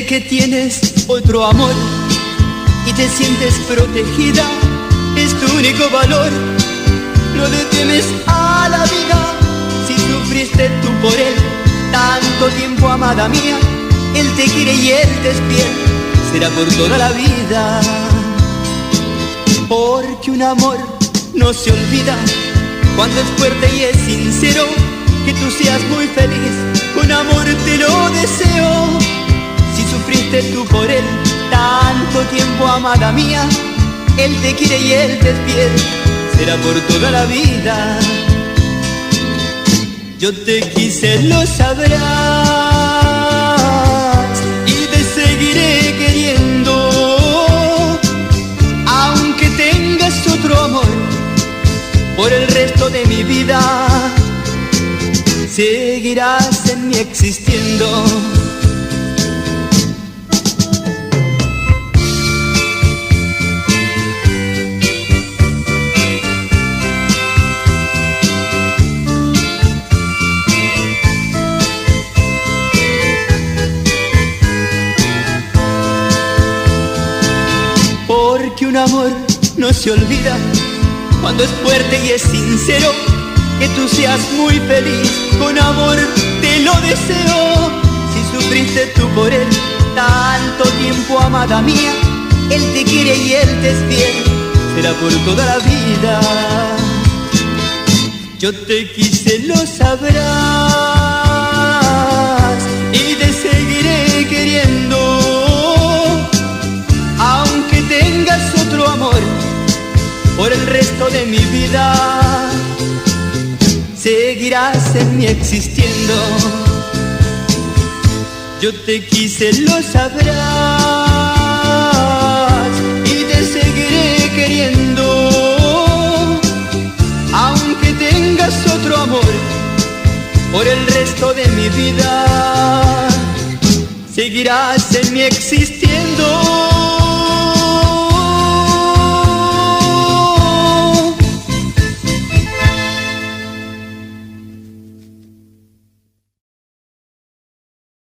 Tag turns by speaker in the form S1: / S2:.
S1: sé que tienes otro amor y te sientes protegida, es tu único valor. No le temes a la vida si sufriste tú por él tanto tiempo, amada mía. Él te quiere y él te es fiel, será por toda la vida. Porque un amor no se olvida cuando es fuerte y es sincero. Que tú seas muy feliz, con amor te lo deseo. Si sufriste tú por él tanto tiempo, amada mía, él te quiere y él te es fiel, será por toda la vida. Yo te quise, lo sabrás, y te seguiré queriendo. Aunque tengas otro amor, por el resto de mi vida seguirás en mí existiendo. Porque un amor no se olvida cuando es fuerte y es sincero. Que tú seas muy feliz, con amor te lo deseo. Si sufriste tú por él tanto tiempo, amada mía, él te quiere y él te es fiel, será por toda la vida. Yo te quise, lo sabrás, y te seguiré queriendo. Aunque tengas otro amor, por el resto de mi vida seguirás en mí existiendo. Yo te quise, lo sabrás, y te seguiré queriendo. Aunque tengas otro amor, por el resto de mi vida seguirás en mí existiendo.